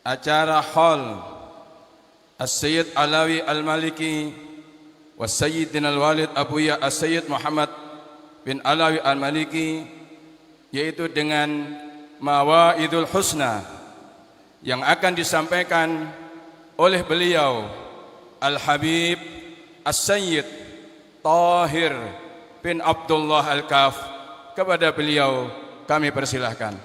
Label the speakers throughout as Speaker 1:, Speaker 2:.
Speaker 1: acara hall As-Sayyid Alawi Al-Maliki wa Sayyidina Al-Walid Abuya As-Sayyid Muhammad bin Alawi Al-Maliki, yaitu dengan Mawaidul Husna yang akan disampaikan oleh beliau Al-Habib As-Sayyid Tahir bin Abdullah Al-Kaf. Kepada beliau kami persilahkan.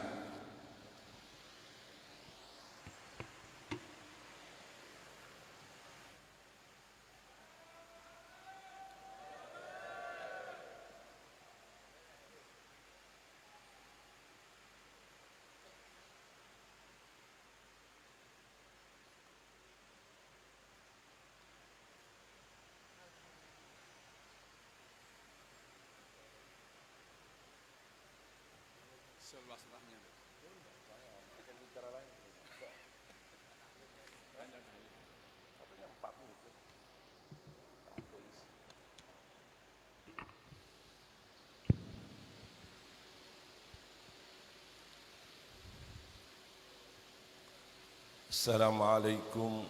Speaker 2: Assalamualaikum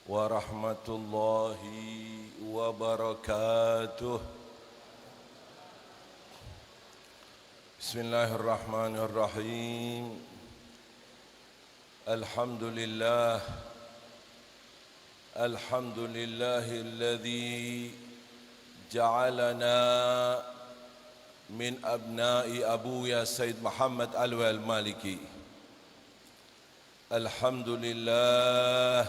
Speaker 2: warahmatullahi wabarakatuh. Bismillahirrahmanirrahim. Alhamdulillah, alhamdulillahilladzi ja'alana min abna'i Abuya Sayyid Muhammad Alawi Al-Maliki. Alhamdulillah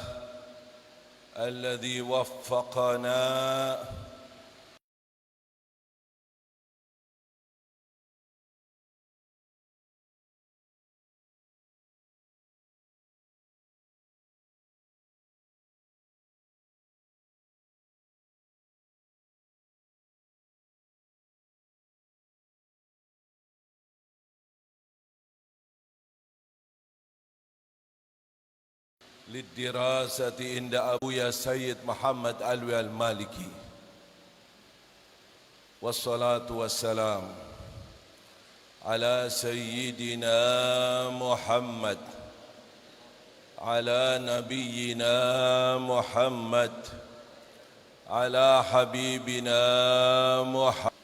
Speaker 2: alladzi waffaqana للدراسة عند أبويا سيد محمد علوي المالكي، والصلاة والسلام على سيدنا محمد، على نبينا محمد، على حبيبنا محمد،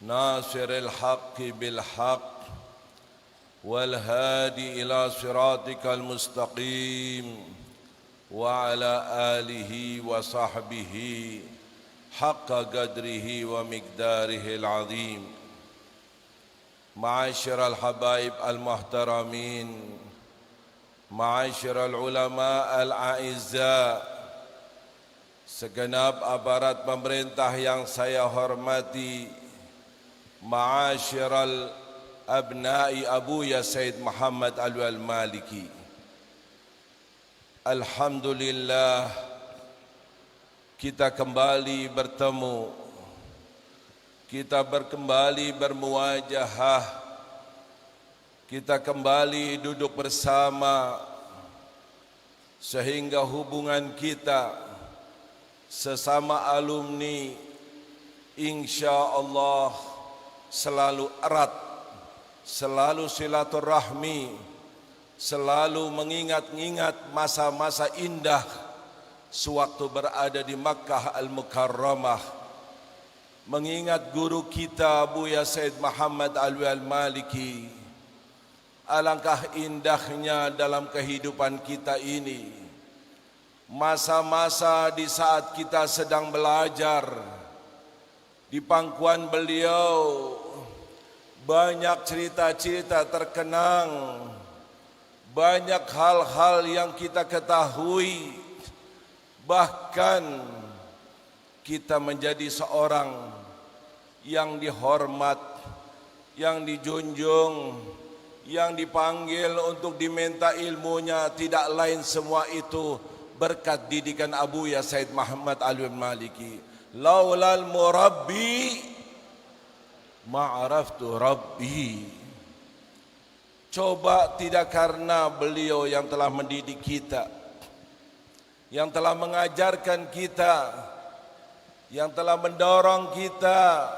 Speaker 2: ناصر الحق بالحق والهادي إلى صراطك المستقيم، وعلى آله وصحبه حق قدره ومقداره العظيم. معاشر الحبايب المحترمين، معاشر العلماء الأعزاء, segenap aparat pemerintah yang saya hormati, ma'asyiral abna'i Abuya Sayyid Muhammad Alawi Al-Maliki. Alhamdulillah, kita kembali bertemu, kita kembali bermuwajahah, kita kembali duduk bersama, sehingga hubungan kita sesama alumni insyaallah selalu erat, selalu silaturahmi, selalu mengingat-ingat masa-masa indah sewaktu berada di Makkah Al-Mukarramah, mengingat guru kita Buya Sayyid Muhammad Alawi Al-Maliki. Alangkah indahnya dalam kehidupan kita ini, masa-masa di saat kita sedang belajar di pangkuan beliau, banyak cerita-cerita terkenang, banyak hal-hal yang kita ketahui, bahkan kita menjadi seorang yang dihormat, yang dijunjung, yang dipanggil untuk diminta ilmunya. Tidak lain semua itu berkat didikan Abuya Sayyid Muhammad Alawi Al-Maliki. Laulal murabbi ma'araftu Rabbi. Coba tidak karena beliau yang telah mendidik kita, yang telah mengajarkan kita, yang telah mendorong kita,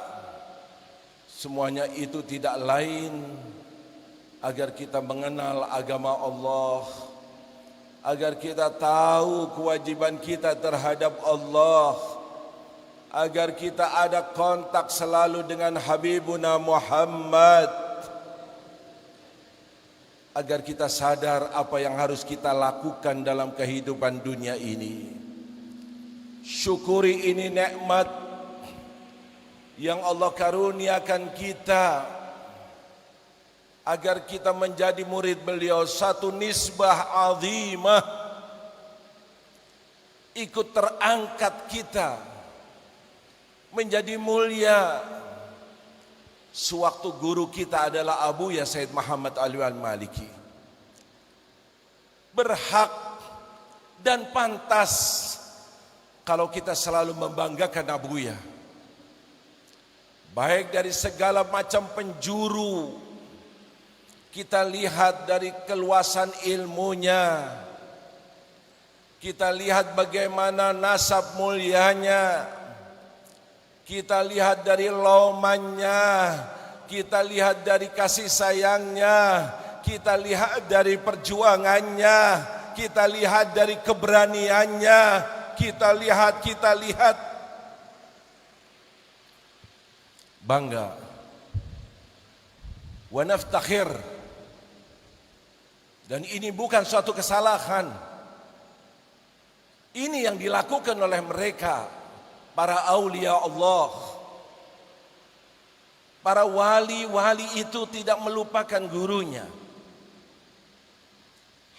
Speaker 2: semuanya itu tidak lain agar kita mengenal agama Allah, agar kita tahu kewajiban kita terhadap Allah, agar kita ada kontak selalu dengan Habibuna Muhammad, agar kita sadar apa yang harus kita lakukan dalam kehidupan dunia ini. Syukuri ini nikmat yang Allah karuniakan kita, agar kita menjadi murid beliau, satu nisbah azimah, ikut terangkat kita menjadi mulia. Sewaktu guru kita adalah Abuya Sayyid Muhammad Alwi Al-Maliki. Berhak dan pantas kalau kita selalu membanggakan Abuya, baik dari segala macam penjuru. Kita lihat dari keluasan ilmunya, kita lihat bagaimana nasab mulianya, kita lihat dari laumannya, kita lihat dari kasih sayangnya, kita lihat dari perjuangannya, kita lihat dari keberaniannya, kita lihat bangga wa naftakhir. Dan ini bukan suatu kesalahan. Ini yang dilakukan oleh mereka, para aulia Allah. Para wali-wali itu tidak melupakan gurunya.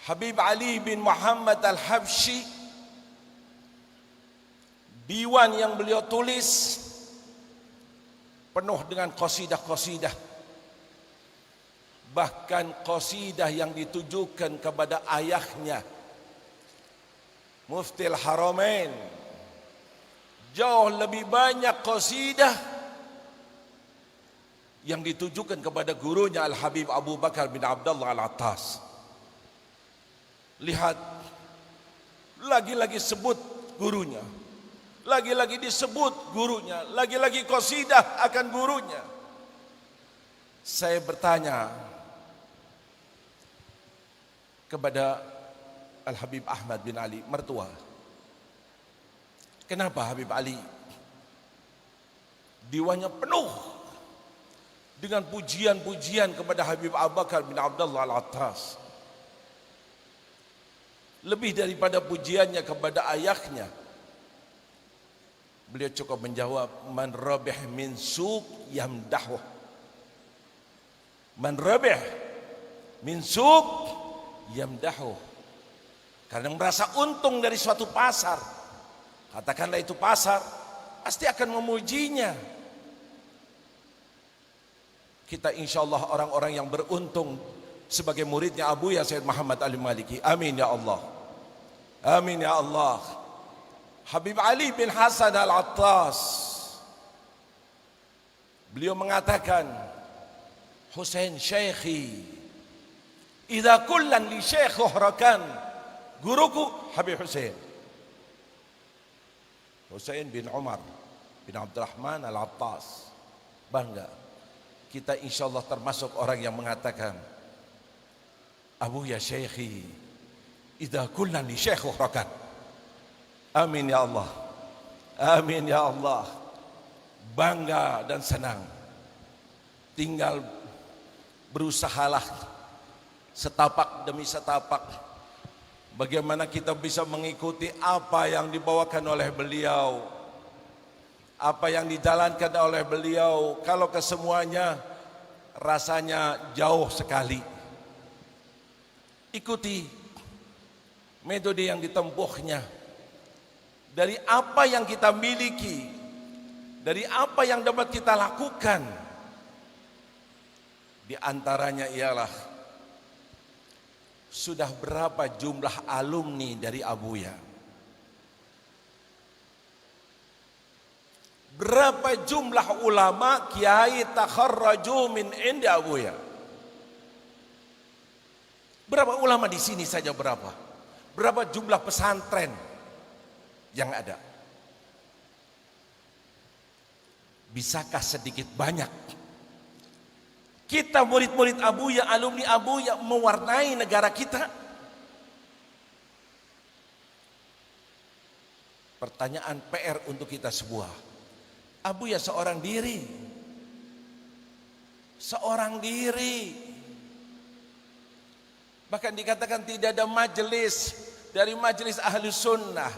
Speaker 2: Habib Ali bin Muhammad Al-Habsyi, diwan yang beliau tulis penuh dengan qasidah-qasidah. Bahkan qasidah yang ditujukan kepada ayahnya, Muftil Haramain. Jauh lebih banyak qasidah yang ditujukan kepada gurunya Al-Habib Abu Bakar bin Abdullah Al-Attas. Lihat, lagi-lagi sebut gurunya, lagi-lagi disebut gurunya, lagi-lagi qasidah akan gurunya. Saya bertanya kepada Al-Habib Ahmad bin Ali, mertua, kenapa Habib Ali diwannya penuh dengan pujian-pujian kepada Habib Abu Bakar bin Abdullah Al-Attas, lebih daripada pujiannya kepada ayahnya? Beliau cukup menjawab, man rabih min suq yamdahu, man rabih min suq yamdahu. Karena merasa untung dari suatu pasar, katakanlah itu pasar, pasti akan memujinya. Kita insyaallah orang-orang yang beruntung sebagai muridnya Abuya Sayyid Muhammad Al-Maliki. Amin ya Allah. Amin ya Allah. Habib Ali bin Hasan Al-Attas, beliau mengatakan, Husain Syekhi, idza kullan li syekh uhrakan. Guruku Habib Husain, Husain bin Umar bin Abdurrahman Al-Attas. Bangga kita insyaallah termasuk orang yang mengatakan, Abu ya Syekhi, idza kullan li syekh uhrakan. Amin ya Allah. Amin ya Allah. Bangga dan senang. Tinggal berusahalah setapak demi setapak, bagaimana kita bisa mengikuti apa yang dibawakan oleh beliau, apa yang dijalankan oleh beliau. Kalau kesemuanya rasanya jauh sekali. Ikuti metode yang ditempuhnya, dari apa yang kita miliki, dari apa yang dapat kita lakukan. Di antaranya ialah, sudah berapa jumlah alumni dari Abuya? Berapa jumlah ulama kiai takharraju min indi Abuya? Berapa ulama di sini saja berapa? Berapa jumlah pesantren yang ada? Bisakah sedikit banyak Kita murid-murid Abuya, alumni Abuya mewarnai negara kita. Pertanyaan PR untuk kita semua. Abuya seorang diri. Seorang diri. Bahkan dikatakan tidak ada majelis dari majelis ahli sunnah,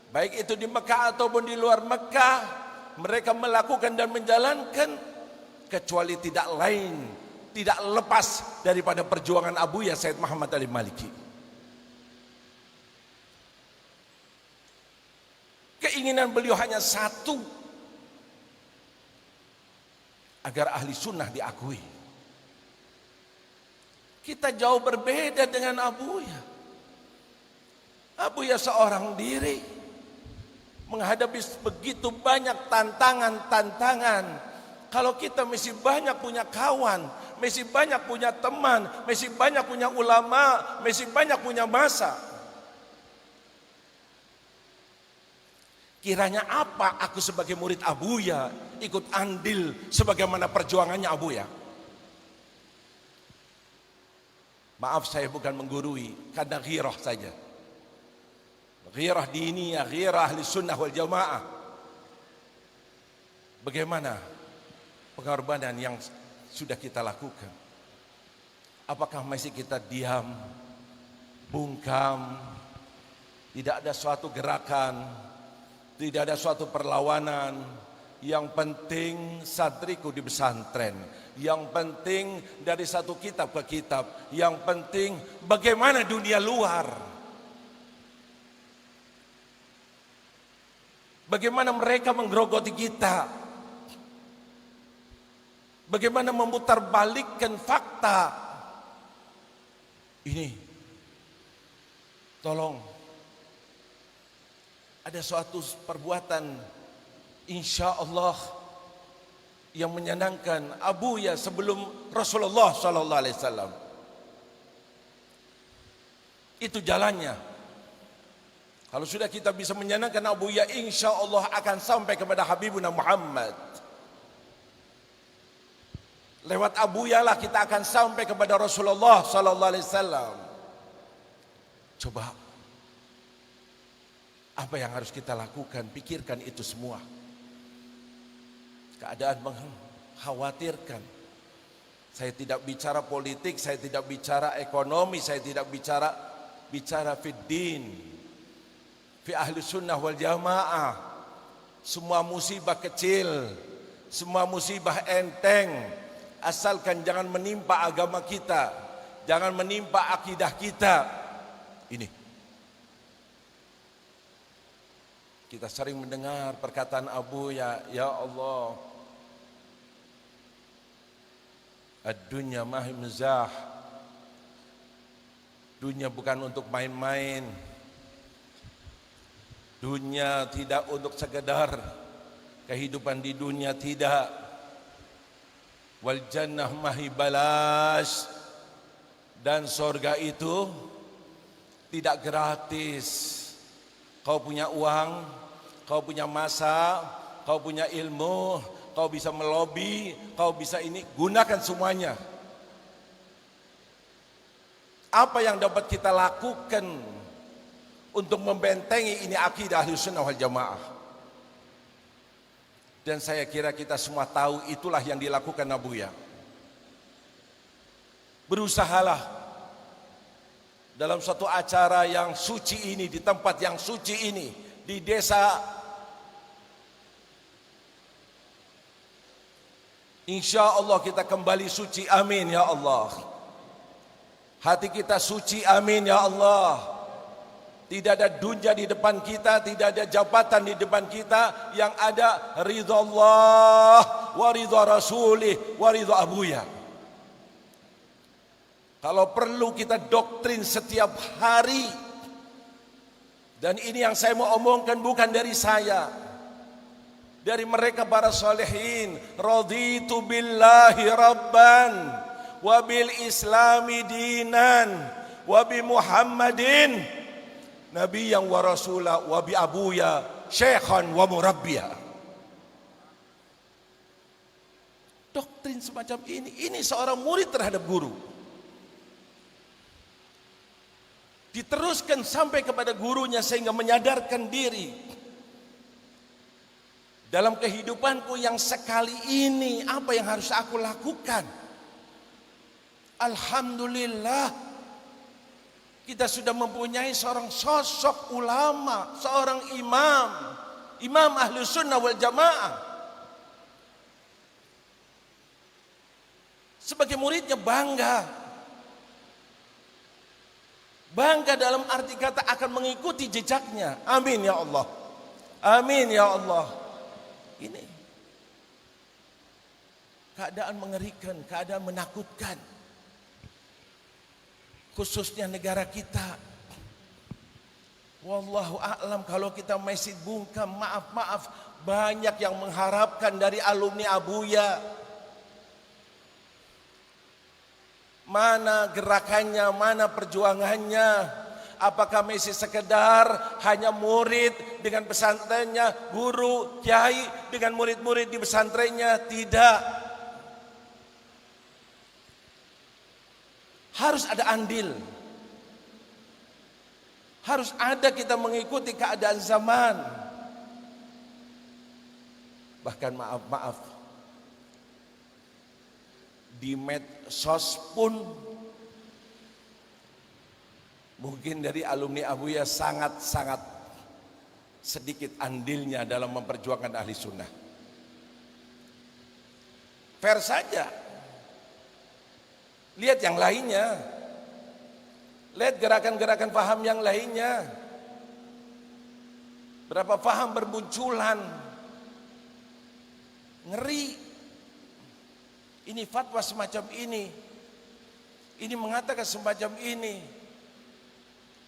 Speaker 2: baik itu di Mekah ataupun di luar Mekah, mereka melakukan dan menjalankan kecuali tidak lepas daripada perjuangan Abuya Sayyid Muhammad Al-Maliki. Keinginan beliau hanya satu, agar ahli sunnah diakui. Kita jauh berbeda dengan Abuya. Abuya seorang diri menghadapi begitu banyak tantangan. Kalau kita masih banyak punya kawan, masih banyak punya teman, masih banyak punya ulama, masih banyak punya masa. Kiranya apa aku sebagai murid Abuya ikut andil sebagaimana perjuangannya Abuya? Maaf, saya bukan menggurui, karena ghirah saja. Ghirah diniyah, ghirah ahli sunnah wal jamaah. Bagaimana pengorbanan yang sudah kita lakukan? Apakah masih kita diam, bungkam, tidak ada suatu gerakan, tidak ada suatu perlawanan? Yang penting santriku di pesantren, yang penting dari satu kitab ke kitab, yang penting bagaimana dunia luar, bagaimana mereka menggerogoti kita, bagaimana memutarbalikkan fakta. Ini tolong, ada suatu perbuatan insya Allah yang menyenangkan Abuya sebelum Rasulullah Sallallahu Alaihi Wasallam. Itu jalannya. Kalau sudah kita bisa menyenangkan Abuya, insya Allah akan sampai kepada Habibuna Muhammad. Lewat Abuya lah kita akan sampai kepada Rasulullah Sallallahu Alaihi Wasallam. Coba, apa yang harus kita lakukan? Pikirkan itu semua. Keadaan mengkhawatirkan. Saya tidak bicara politik, saya tidak bicara ekonomi, saya tidak bicara fiddin, fi ahli sunnah wal jamaah. Semua musibah kecil, semua musibah enteng, asalkan jangan menimpa agama kita, jangan menimpa akidah kita. Ini kita sering mendengar perkataan Abuya, ya Allah, ad-dunya mahi mizah. Dunia bukan untuk main-main. Dunia tidak untuk sekedar kehidupan di dunia, tidak. Wal jannah mahi balas. Dan sorga itu tidak gratis. Kau punya uang, kau punya masa, kau punya ilmu, kau bisa melobi, kau bisa ini, gunakan semuanya. Apa yang dapat kita lakukan untuk membentengi ini akidah Ahlussunnah wal Jamaah? Dan saya kira kita semua tahu itulah yang dilakukan Abuya. Berusahalah dalam suatu acara yang suci ini, di tempat yang suci ini, di desa, insya Allah kita kembali suci, amin ya Allah. Hati kita suci, amin ya Allah. Tidak ada dunia di depan kita, tidak ada jabatan di depan kita, yang ada ridha Allah wa ridha Rasulih wa ridha Abuya. Kalau perlu kita doktrin setiap hari. Dan ini yang saya mau omongkan bukan dari saya, dari mereka para salihin. Raditu billahi rabban wa bil islami dinan wa bi Muhammadin nabiyyan wa rasula wa bi Abuya syekhan wa murabbiya. Doktrin semacam ini seorang murid terhadap guru. Diteruskan sampai kepada gurunya sehingga menyadarkan diri. Dalam kehidupanku yang sekali ini, apa yang harus aku lakukan? Alhamdulillah, kita sudah mempunyai seorang sosok ulama, seorang imam Ahlus Sunnah wal Jamaah. Sebagai muridnya bangga dalam arti kata akan mengikuti jejaknya. Amin ya Allah, amin ya Allah. Ini keadaan mengerikan, keadaan menakutkan, khususnya negara kita. Wallahu a'lam, kalau kita masih bungkam, maaf, banyak yang mengharapkan dari alumni Abuya. Mana gerakannya, mana perjuangannya? Apakah masih sekedar hanya murid dengan pesantrennya, guru, kiai dengan murid-murid di pesantrennya? Tidak. Harus ada andil. Harus ada kita mengikuti keadaan zaman. Bahkan maaf, di medsos pun mungkin dari alumni Abuya sangat-sangat sedikit andilnya dalam memperjuangkan ahli sunnah. Fair saja. Lihat yang lainnya. Lihat gerakan-gerakan paham yang lainnya. Berapa paham bermunculan. Ngeri. Ini fatwa semacam ini. Ini mengatakan semacam ini.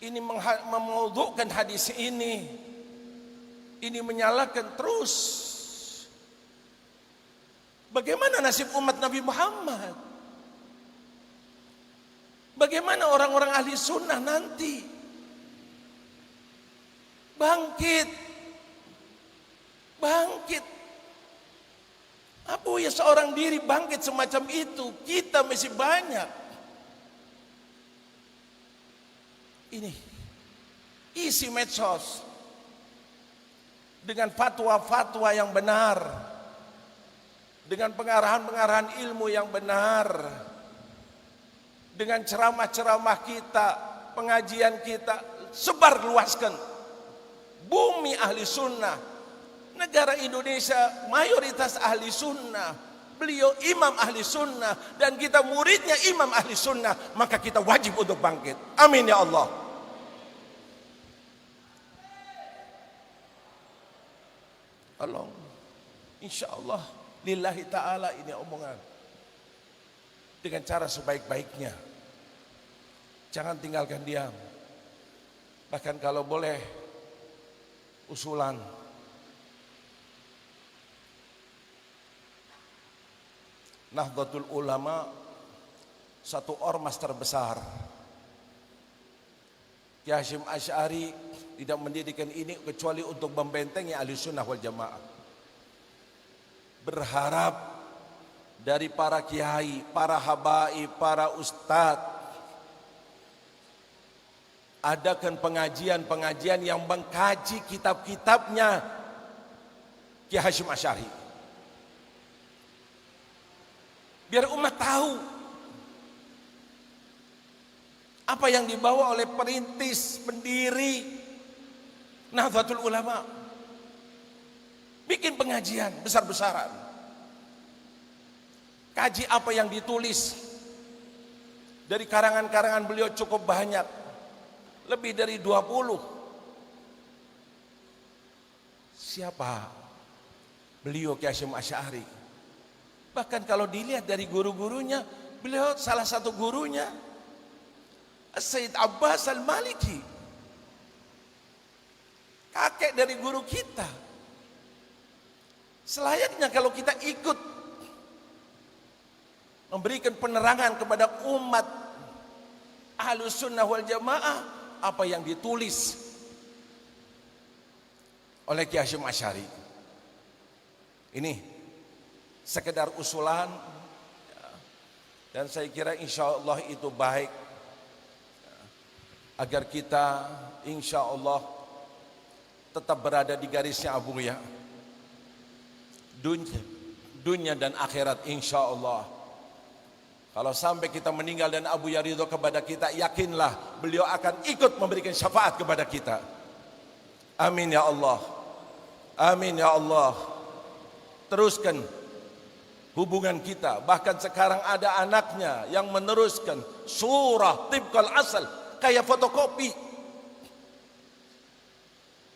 Speaker 2: Ini memudukkan hadis ini. Ini menyalahkan terus. Bagaimana nasib umat Nabi Muhammad? Bagaimana orang-orang ahli sunnah nanti? Bangkit. Abu ya seorang diri bangkit semacam itu. Kita masih banyak. Ini isi medsos dengan fatwa-fatwa yang benar, dengan pengarahan-pengarahan ilmu yang benar, dengan ceramah-ceramah kita, pengajian kita, sebar luaskan. Bumi ahli sunnah, negara Indonesia mayoritas ahli sunnah, beliau imam ahli sunnah, dan kita muridnya imam ahli sunnah, maka kita wajib untuk bangkit. Amin ya Allah. Tolong, insya Allah, lillahi ta'ala ini omongan. Dengan cara sebaik-baiknya. Jangan tinggalkan diam. Bahkan kalau boleh, usulan. Nahdlatul Ulama, satu ormas terbesar. Ki Hasyim Asy'ari tidak mendirikan ini kecuali untuk membentengi ahli sunnah wal jamaah. Berharap dari para kiai, para habaib, para ustadz, adakan pengajian-pengajian yang mengkaji kitab-kitabnya Ki Hasyim Asy'ari. Biar umat tahu apa yang dibawa oleh perintis, pendiri Nahdlatul Ulama. Bikin pengajian besar-besaran. Kaji apa yang ditulis. Dari karangan-karangan beliau cukup banyak. Lebih dari 20. Siapa? Beliau Ki Hasyim Asy'ari. Bahkan kalau dilihat dari guru-gurunya, beliau salah satu gurunya Sayyid Abbas Al-Maliki, kakek dari guru kita. Selayaknya kalau kita ikut memberikan penerangan kepada umat Ahlus Sunnah wal Jamaah apa yang ditulis oleh Ki Hasyim Asy'ari. Ini sekedar usulan, dan saya kira insya Allah itu baik agar kita insya Allah tetap berada di garisnya Abuya, dunia dan akhirat insya Allah. Kalau sampai kita meninggal dan Abuya ridho kepada kita, yakinlah beliau akan ikut memberikan syafaat kepada kita. Amin ya Allah, amin ya Allah. Teruskan hubungan kita. Bahkan sekarang ada anaknya yang meneruskan surah tibqal asal, kayak fotokopi.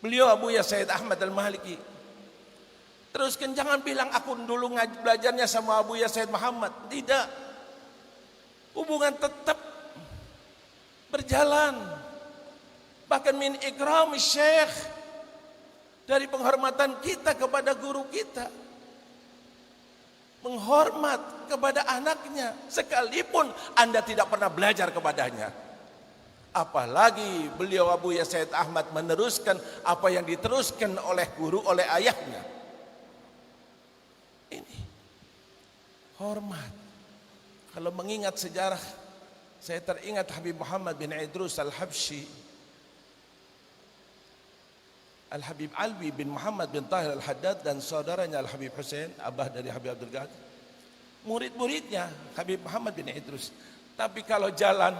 Speaker 2: Beliau Abuya Sayyid Ahmad Al-Maliki. Teruskan, jangan bilang aku dulu belajarnya sama Abuya Sayyid Muhammad. Tidak. Hubungan tetap berjalan. Bahkan min ikram syekh, dari penghormatan kita kepada guru kita, menghormat kepada anaknya sekalipun Anda tidak pernah belajar kepadanya. Apalagi beliau Abuya Sayyid Ahmad meneruskan apa yang diteruskan oleh guru, oleh ayahnya. Ini hormat. Kalau mengingat sejarah, saya teringat Habib Muhammad bin Idrus Al-Habsyi, Al-Habib Alwi bin Muhammad bin Tahir Al-Haddad, dan saudaranya Al-Habib Hussein, abah dari Habib Abdul Qadir. Murid-muridnya Habib Muhammad bin Idrus. Tapi kalau jalan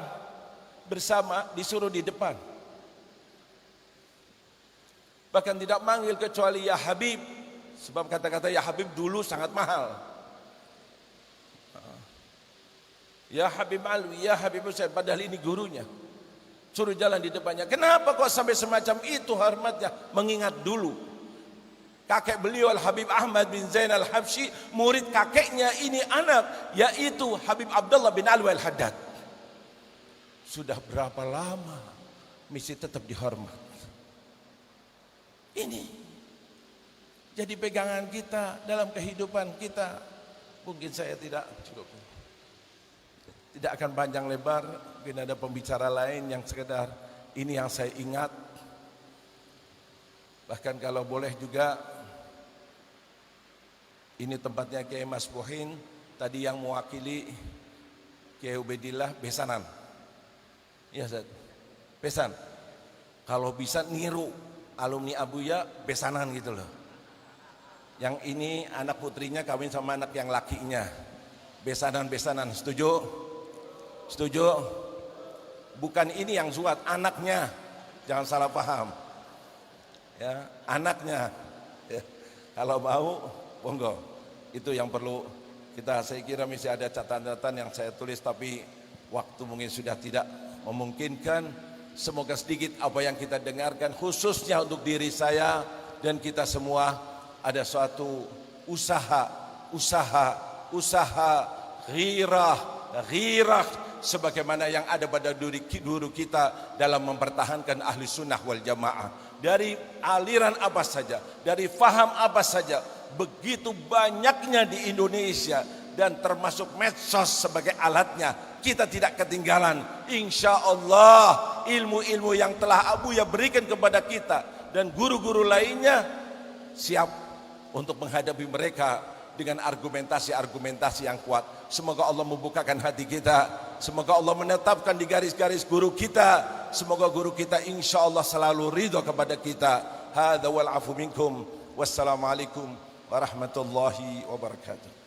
Speaker 2: bersama disuruh di depan. Bahkan tidak manggil kecuali ya Habib. Sebab kata-kata ya Habib dulu sangat mahal. Ya Habib Alwi, ya Habib Hussein, padahal ini gurunya. Suruh jalan di depannya. Kenapa kok sampai semacam itu hormatnya? Mengingat dulu kakek beliau Al-Habib Ahmad bin Zain Al-Habsyi, murid kakeknya ini anak, yaitu Habib Abdullah bin Alwi Al-Haddad. Sudah berapa lama misi tetap dihormat. Ini jadi pegangan kita dalam kehidupan kita. Mungkin saya tidak akan panjang lebar, mungkin ada pembicara lain yang sekedar ini yang saya ingat. Bahkan kalau boleh juga, ini tempatnya Kiai Mas Pohin, tadi yang mewakili Kiai Ubedillah Besanan. Iya Ustaz, Besan. Kalau bisa niru alumni Abuya Besanan gitu loh. Yang ini anak putrinya kawin sama anak yang lakinya. Besanan, setuju? Setuju? Bukan ini yang zuat, anaknya. Jangan salah paham. Ya, anaknya. Ya, kalau mau, monggo. Itu yang perlu kita, saya kira masih ada catatan-catatan yang saya tulis tapi waktu mungkin sudah tidak memungkinkan. Semoga sedikit apa yang kita dengarkan khususnya untuk diri saya dan kita semua ada suatu usaha ghirah sebagaimana yang ada pada guru kita dalam mempertahankan ahli sunnah wal jamaah. Dari aliran apa saja, dari faham apa saja, begitu banyaknya di Indonesia, dan termasuk medsos sebagai alatnya. Kita tidak ketinggalan. Insya Allah ilmu-ilmu yang telah Abuya berikan kepada kita dan guru-guru lainnya siap untuk menghadapi mereka dengan argumentasi-argumentasi yang kuat. Semoga Allah membukakan hati kita. Semoga Allah menetapkan di garis-garis guru kita. Semoga guru kita insya Allah selalu ridho kepada kita. Hadza wal afu minkum. Wassalamualaikum warahmatullahi wabarakatuh.